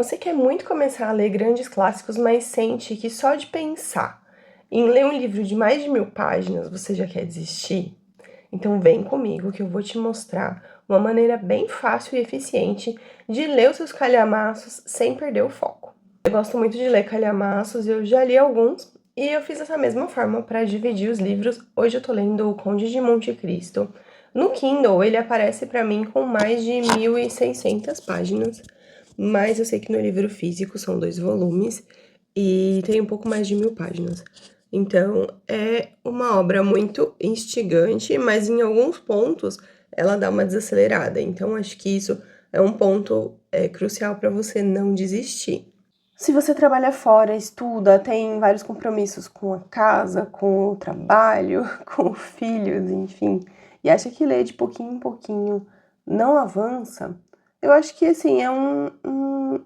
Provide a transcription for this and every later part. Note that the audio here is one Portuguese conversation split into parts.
Você quer muito começar a ler grandes clássicos, mas sente que só de pensar em ler um livro de mais de 1000 páginas você já quer desistir? Então vem comigo que eu vou te mostrar uma maneira bem fácil e eficiente de ler os seus calhamaços sem perder o foco. Eu gosto muito de ler calhamaços, eu já li alguns e eu fiz dessa mesma forma para dividir os livros. Hoje eu tô lendo O Conde de Monte Cristo. No Kindle ele aparece para mim com mais de 1600 páginas, mas eu sei que no livro físico são 2 volumes e tem um pouco mais de 1000 páginas. Então, é uma obra muito instigante, mas em alguns pontos ela dá uma desacelerada. Então, acho que isso é um ponto crucial para você não desistir. Se você trabalha fora, estuda, tem vários compromissos com a casa, com o trabalho, com filhos, enfim, e acha que ler de pouquinho em pouquinho não avança, eu acho que, assim, é um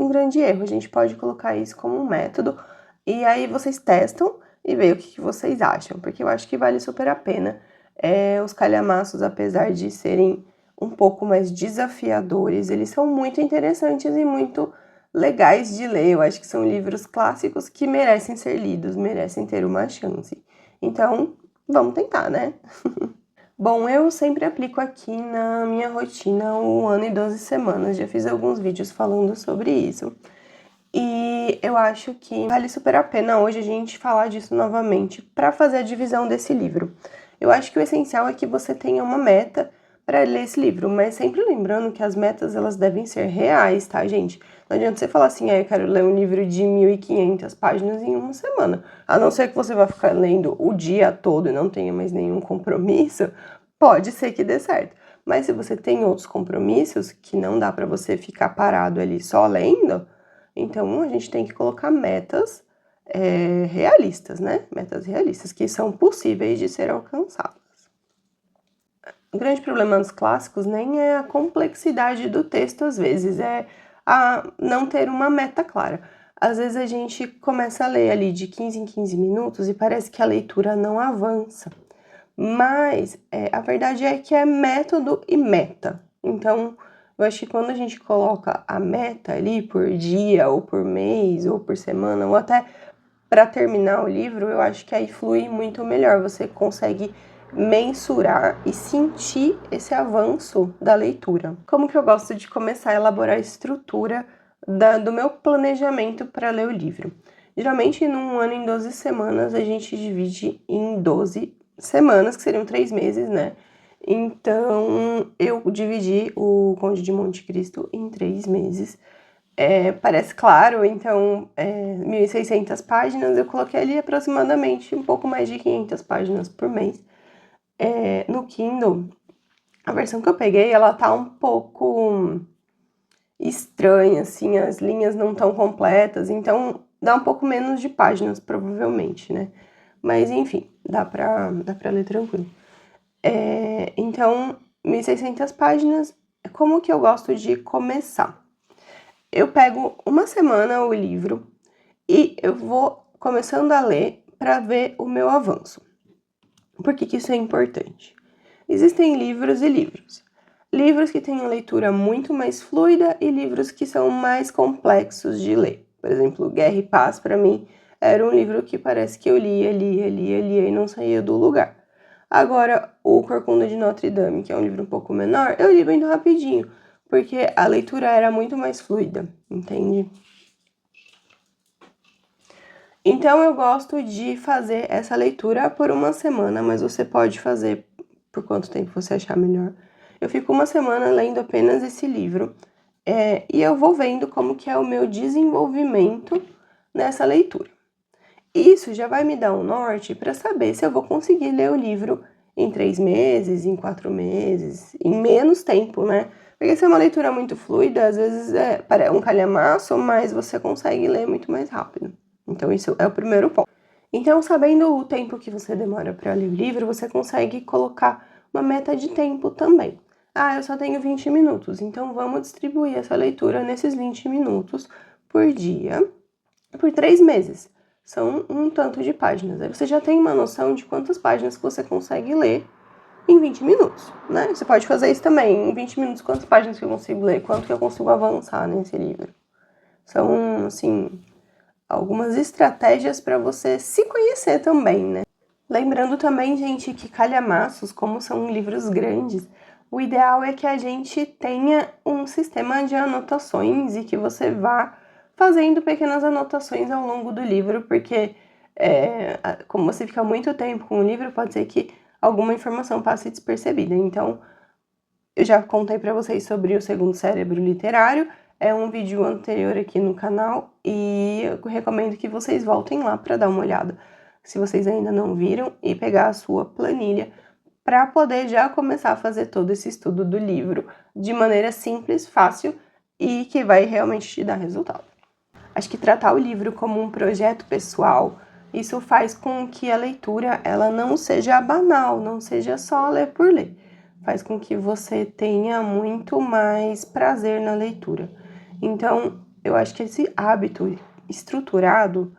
grande erro. A gente pode colocar isso como um método e aí vocês testam e veem o que vocês acham, porque eu acho que vale super a pena. Os calhamaços, apesar de serem um pouco mais desafiadores, eles são muito interessantes e muito legais de ler. Eu acho que são livros clássicos que merecem ser lidos, merecem ter uma chance. Então, vamos tentar, né? Bom, eu sempre aplico aqui na minha rotina o 1 ano e 12 semanas. Já fiz alguns vídeos falando sobre isso. E eu acho que vale super a pena hoje a gente falar disso novamente para fazer a divisão desse livro. Eu acho que o essencial é que você tenha uma meta para ler esse livro, mas sempre lembrando que as metas elas devem ser reais, tá, gente? Não adianta você falar assim, eu quero ler um livro de 1500 páginas em uma semana. A não ser que você vá ficar lendo o dia todo e não tenha mais nenhum compromisso, pode ser que dê certo. Mas se você tem outros compromissos que não dá para você ficar parado ali só lendo, então a gente tem que colocar metas realistas, né? Metas realistas que são possíveis de ser alcançadas. O grande problema dos clássicos nem é a complexidade do texto, às vezes, é a não ter uma meta clara. Às vezes a gente começa a ler ali de 15 em 15 minutos e parece que a leitura não avança. Mas a verdade é que é método e meta. Então, eu acho que quando a gente coloca a meta ali por dia, ou por mês, ou por semana, ou até para terminar o livro, eu acho que aí flui muito melhor. Você consegue mensurar e sentir esse avanço da leitura. Como que eu gosto de começar a elaborar a estrutura do meu planejamento para ler o livro? Geralmente, num ano em 12 semanas, a gente divide em 12 semanas, que seriam 3 meses, né? Então, eu dividi o Conde de Monte Cristo em 3 meses. Parece claro, então, 1.600 páginas, eu coloquei ali aproximadamente um pouco mais de 500 páginas por mês. No Kindle, a versão que eu peguei, ela tá um pouco estranha, assim, as linhas não tão completas, então dá um pouco menos de páginas, provavelmente, né? Mas, enfim, dá pra ler tranquilo. Então, 1.600 páginas, como que eu gosto de começar? Eu pego uma semana o livro e eu vou começando a ler para ver o meu avanço. Por que isso é importante? Existem livros e livros. Livros que têm uma leitura muito mais fluida e livros que são mais complexos de ler. Por exemplo, Guerra e Paz, para mim, era um livro que parece que eu lia e não saía do lugar. Agora, o Corcunda de Notre Dame, que é um livro um pouco menor, eu li bem rapidinho, porque a leitura era muito mais fluida, entende? Então, eu gosto de fazer essa leitura por uma semana, mas você pode fazer por quanto tempo você achar melhor. Eu fico uma semana lendo apenas esse livro e eu vou vendo como que é o meu desenvolvimento nessa leitura. Isso já vai me dar um norte para saber se eu vou conseguir ler o livro em 3 meses, em 4 meses, em menos tempo, né? Porque se é uma leitura muito fluida, às vezes é um calhamaço, mas você consegue ler muito mais rápido. Então, isso é o primeiro ponto. Então, sabendo o tempo que você demora para ler o livro, você consegue colocar uma meta de tempo também. Eu só tenho 20 minutos, então vamos distribuir essa leitura nesses 20 minutos por dia, por 3 meses. São um tanto de páginas. Aí você já tem uma noção de quantas páginas que você consegue ler em 20 minutos, né? Você pode fazer isso também. Em 20 minutos, quantas páginas que eu consigo ler? Quanto que eu consigo avançar nesse livro? São, assim, algumas estratégias para você se conhecer também, né? Lembrando também, gente, que calhamaços, como são livros grandes, o ideal é que a gente tenha um sistema de anotações e que você vá fazendo pequenas anotações ao longo do livro, porque como você fica muito tempo com o livro, pode ser que alguma informação passe despercebida. Então, eu já contei para vocês sobre o segundo cérebro literário, é um vídeo anterior aqui no canal e eu recomendo que vocês voltem lá para dar uma olhada, se vocês ainda não viram, e pegar a sua planilha para poder já começar a fazer todo esse estudo do livro de maneira simples, fácil e que vai realmente te dar resultado. Acho que tratar o livro como um projeto pessoal, isso faz com que a leitura ela não seja banal, não seja só ler por ler. Faz com que você tenha muito mais prazer na leitura. Então, eu acho que esse hábito estruturado,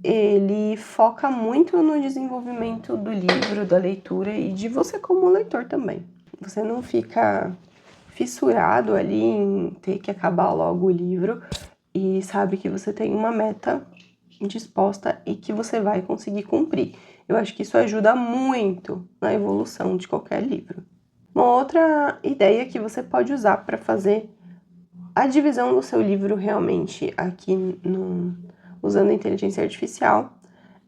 ele foca muito no desenvolvimento do livro, da leitura e de você como leitor também. Você não fica fissurado ali em ter que acabar logo o livro e sabe que você tem uma meta disposta e que você vai conseguir cumprir. Eu acho que isso ajuda muito na evolução de qualquer livro. Uma outra ideia que você pode usar para fazer a divisão do seu livro realmente aqui usando a inteligência artificial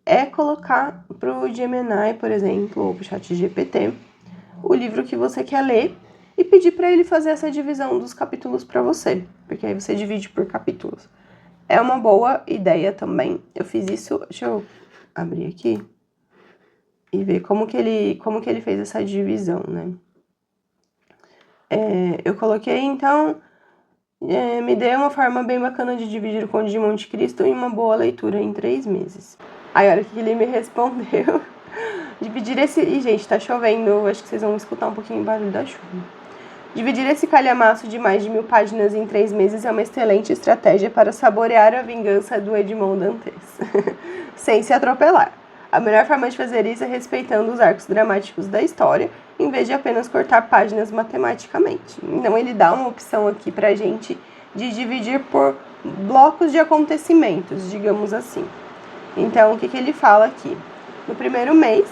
é colocar para o Gemini, por exemplo, ou para o ChatGPT, o livro que você quer ler e pedir para ele fazer essa divisão dos capítulos para você, porque aí você divide por capítulos. É uma boa ideia também. Eu fiz isso, deixa eu abrir aqui e ver como que ele fez essa divisão, né? Eu coloquei, então, me dê uma forma bem bacana de dividir o Conde de Monte Cristo em uma boa leitura em 3 meses. Aí, olha o que ele me respondeu. Dividir esse... Ih, gente, tá chovendo, acho que vocês vão escutar um pouquinho o barulho da chuva. Dividir esse calhamaço de mais de 1000 páginas em 3 meses é uma excelente estratégia para saborear a vingança do Edmond Dantes, sem se atropelar. A melhor forma de fazer isso é respeitando os arcos dramáticos da história, em vez de apenas cortar páginas matematicamente. Então ele dá uma opção aqui pra gente de dividir por blocos de acontecimentos, digamos assim. Então, o que ele fala aqui? No primeiro mês,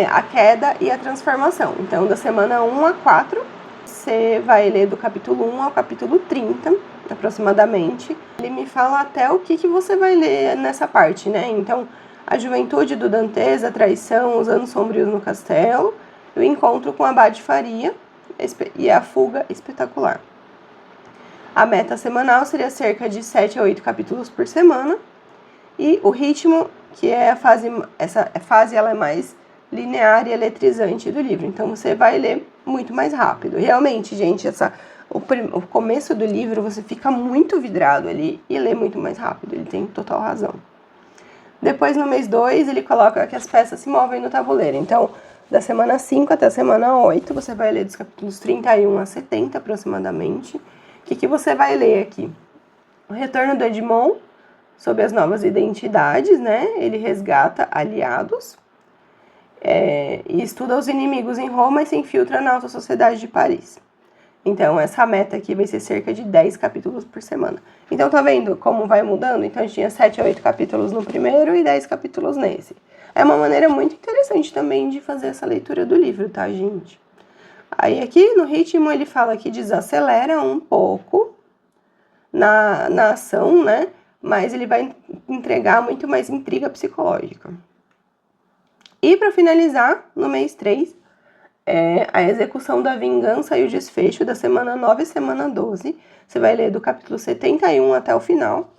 a queda e a transformação. Então, da semana 1 a 4, você vai ler do capítulo 1 ao capítulo 30, aproximadamente. Ele me fala até o que você vai ler nessa parte, né? Então, a juventude do Dantes, a traição, os anos sombrios no castelo, o encontro com Abade Faria e a fuga espetacular. A meta semanal seria cerca de 7 a 8 capítulos por semana. E o ritmo, que é essa fase ela é mais linear e eletrizante do livro. Então, você vai ler muito mais rápido. Realmente, gente, o começo do livro, você fica muito vidrado ali e lê muito mais rápido. Ele tem total razão. Depois, no mês 2, ele coloca que as peças se movem no tabuleiro. Então, da semana 5 até a semana 8, você vai ler dos capítulos 31 a 70, aproximadamente. O que você vai ler aqui? O retorno do Edmond, sob as novas identidades, né? Ele resgata aliados e estuda os inimigos em Roma e se infiltra na alta sociedade de Paris. Então, essa meta aqui vai ser cerca de 10 capítulos por semana. Então, tá vendo como vai mudando? Então, a gente tinha 7 a 8 capítulos no primeiro e 10 capítulos nesse. É uma maneira muito interessante também de fazer essa leitura do livro, tá, gente? Aí, aqui no ritmo, ele fala que desacelera um pouco na ação, né? Mas ele vai entregar muito mais intriga psicológica. E, para finalizar, no mês 3, a execução da vingança e o desfecho da semana 9 e semana 12. Você vai ler do capítulo 71 até o final.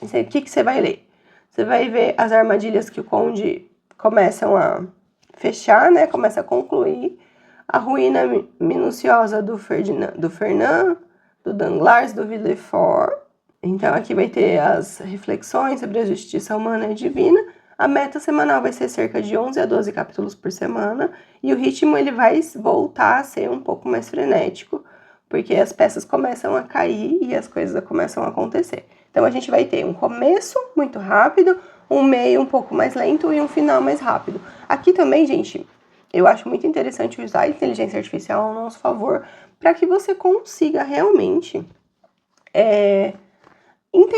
O que você vai ler? Você vai ver as armadilhas que o conde começam a fechar, né? Começa a concluir. A ruína minuciosa do Fernand, do Danglars, do Villefort. Então, aqui vai ter as reflexões sobre a justiça humana e divina. A meta semanal vai ser cerca de 11 a 12 capítulos por semana. E o ritmo ele vai voltar a ser um pouco mais frenético, porque as peças começam a cair e as coisas começam a acontecer. Então, a gente vai ter um começo muito rápido, um meio um pouco mais lento e um final mais rápido. Aqui também, gente, eu acho muito interessante usar a inteligência artificial ao nosso favor para que você consiga realmente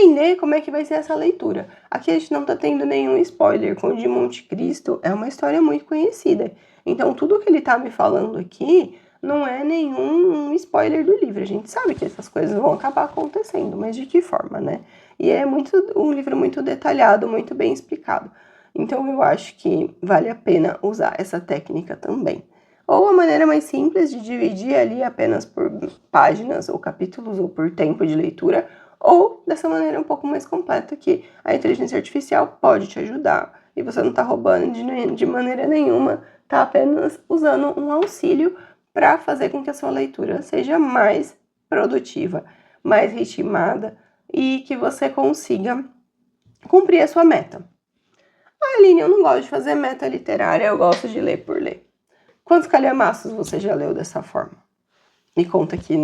entender como é que vai ser essa leitura. Aqui a gente não tá tendo nenhum spoiler. Conde de Monte Cristo é uma história muito conhecida. Então, tudo que ele tá me falando aqui não é nenhum spoiler do livro. A gente sabe que essas coisas vão acabar acontecendo, mas de que forma, né? E é um livro muito detalhado, muito bem explicado. Então, eu acho que vale a pena usar essa técnica também. Ou a maneira mais simples de dividir ali apenas por páginas ou capítulos ou por tempo de leitura, ou dessa maneira um pouco mais completa que a inteligência artificial pode te ajudar e você não está roubando de maneira nenhuma, está apenas usando um auxílio para fazer com que a sua leitura seja mais produtiva, mais ritmada e que você consiga cumprir a sua meta. Aline, eu não gosto de fazer meta literária, eu gosto de ler por ler. Quantos calhamaços você já leu dessa forma? Me conta aqui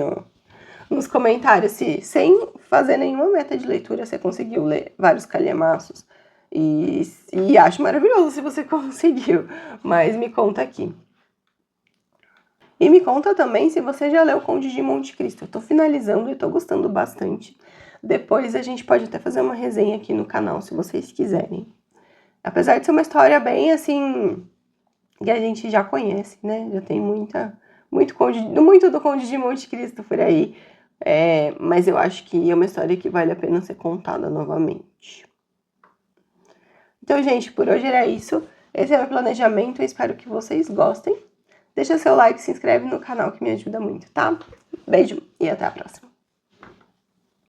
nos comentários se, sem fazer nenhuma meta de leitura, você conseguiu ler vários calhamaços. E acho maravilhoso se você conseguiu, mas me conta aqui. E me conta também se você já leu Conde de Monte Cristo. Eu tô finalizando e tô gostando bastante. Depois a gente pode até fazer uma resenha aqui no canal, se vocês quiserem. Apesar de ser uma história bem, assim, que a gente já conhece, né? Já tem muito do Conde de Monte Cristo por aí. Mas eu acho que é uma história que vale a pena ser contada novamente. Então, gente, por hoje era isso. Esse é o meu planejamento, eu espero que vocês gostem. Deixa seu like, se inscreve no canal que me ajuda muito, tá? Beijo e até a próxima.